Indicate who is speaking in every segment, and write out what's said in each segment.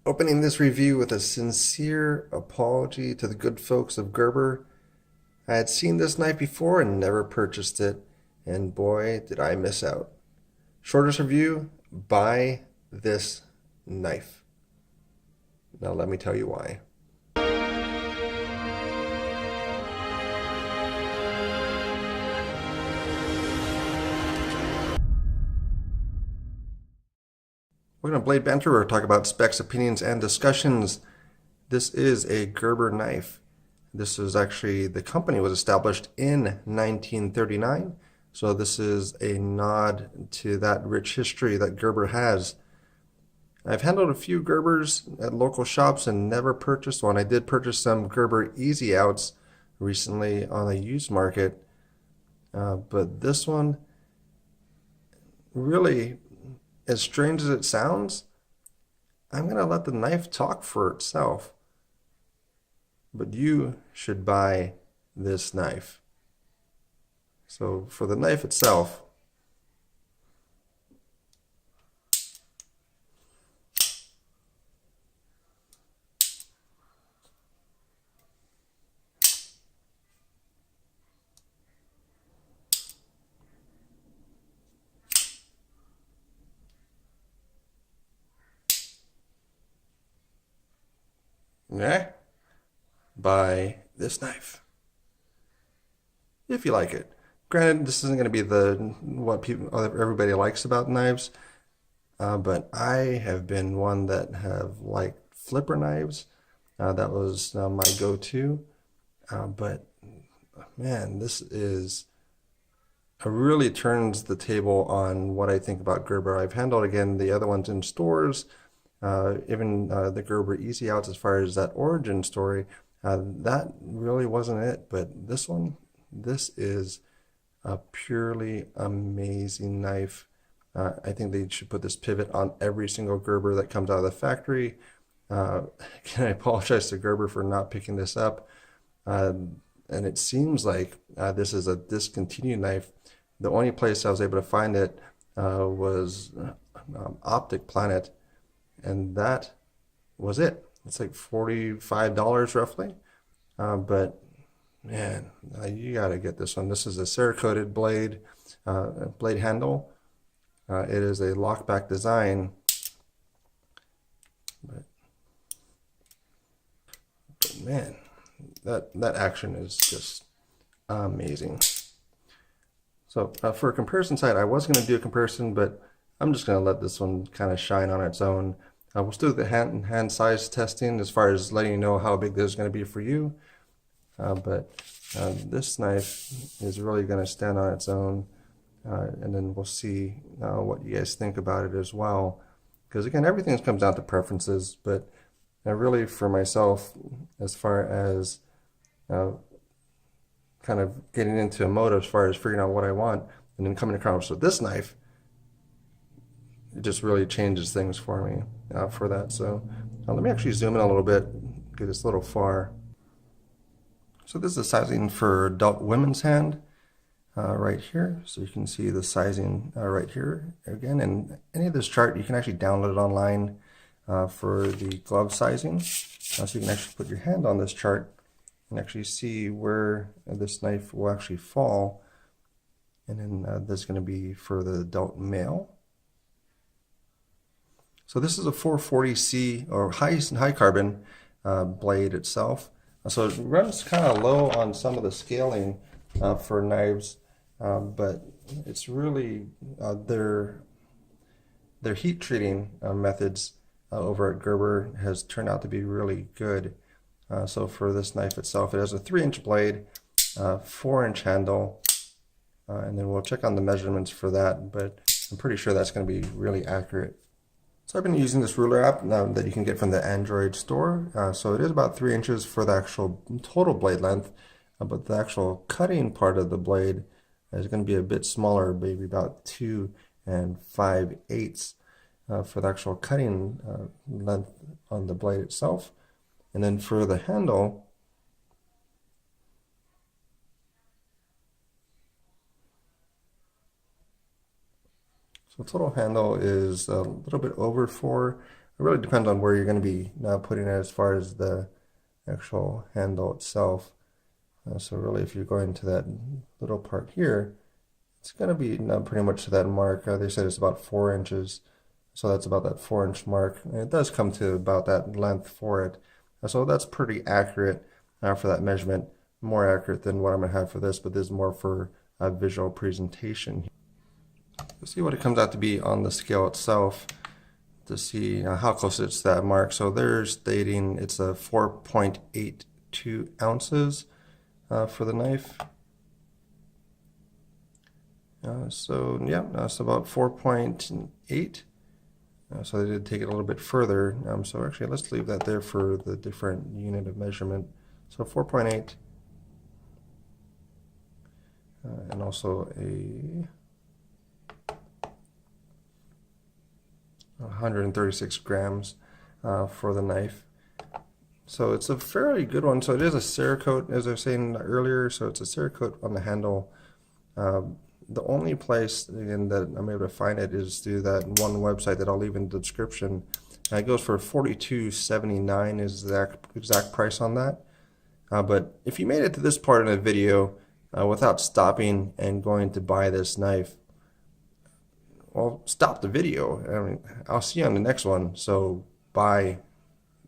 Speaker 1: Opening this review with a sincere apology to the good folks of Gerber. I had seen this knife before and never purchased it, and boy, did I miss out. Shortest review, buy this knife. Now let me tell you why. We're going to blade banter or talk about specs, opinions, and discussions. This is a Gerber knife. This is actually, the company was established in 1939. So this is a nod to that rich history that Gerber has. I've handled a few Gerbers at local shops and never purchased one. I did purchase some Gerber Easy Outs recently on the used market. But this one, really, as strange as it sounds, I'm going to let the knife talk for itself. But you should buy this knife. So for the knife itself, yeah, buy this knife if you like it. Granted, this isn't going to be what everybody likes about knives, but I have been one that have liked flipper knives. That was my go-to. But man, this really turns the table on what I think about Gerber. I've handled again the other ones in stores, even the Gerber Easy Outs as far as that origin story. That really wasn't it, but this one, this is a purely amazing knife. I think they should put this pivot on every single Gerber that comes out of the factory. Again, I apologize to Gerber for not picking this up. And it seems like this is a discontinued knife. The only place I was able to find it was Optic Planet, and that was it. It's like $45 roughly. But man, you got to get this one. This is a Cerakoted blade handle. It is a lockback design. But man, that action is just amazing. So for a comparison site, I was going to do a comparison, but I'm just going to let this one kind of shine on its own. We'll still do the hand size testing as far as letting you know how big this is going to be for you. But this knife is really going to stand on its own, and then we'll see what you guys think about it as well. Because again, everything comes down to preferences, but really for myself, as far as kind of getting into a mode as far as figuring out what I want, and then coming across with this knife, it just really changes things for me for that. So let me actually zoom in a little bit, get this a little far. So this is the sizing for adult women's hand right here. So you can see the sizing right here again. And any of this chart, you can actually download it online for the glove sizing. So you can actually put your hand on this chart and actually see where this knife will actually fall. And then this is going to be for the adult male. So this is a 440C or high carbon blade itself. So it runs kind of low on some of the scaling for knives, but it's really their heat treating methods over at Gerber has turned out to be really good. So for this knife itself, it has a 3-inch blade, 4-inch handle, and then we'll check on the measurements for that, but I'm pretty sure that's going to be really accurate. So I've been using this ruler app that you can get from the Android store. So it is about 3 inches for the actual total blade length, but the actual cutting part of the blade is going to be a bit smaller, maybe about 2 5/8 for the actual cutting length on the blade itself. And then for the handle, so total handle is a little bit over 4. really depends on where you're going to be putting it as far as the actual handle itself. So really, if you're going to that little part here, it's going to be pretty much to that mark. They said it's about 4 inches, so that's about that 4-inch mark. And it does come to about that length for it. So that's pretty accurate for that measurement. More accurate than what I'm going to have for this, but this is more for a visual presentation. Let's see what it comes out to be on the scale itself to see how close it's to that mark. So they're stating it's a 4.82 ounces for the knife. So yeah, that's about 4.8. So they did take it a little bit further. So actually, let's leave that there for the different unit of measurement. So 4.8, and also a 136 grams for the knife. So it's a fairly good one. So it is a Cerakote, as I was saying earlier. So it's a Cerakote on the handle. The only place, again, that I'm able to find it is through that one website that I'll leave in the description. It goes for $42.79 is the exact price on that. But if you made it to this part of the video without stopping and going to buy this knife, well, stop the video. I mean, I'll see you on the next one. So buy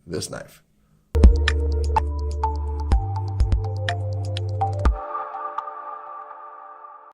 Speaker 1: this knife.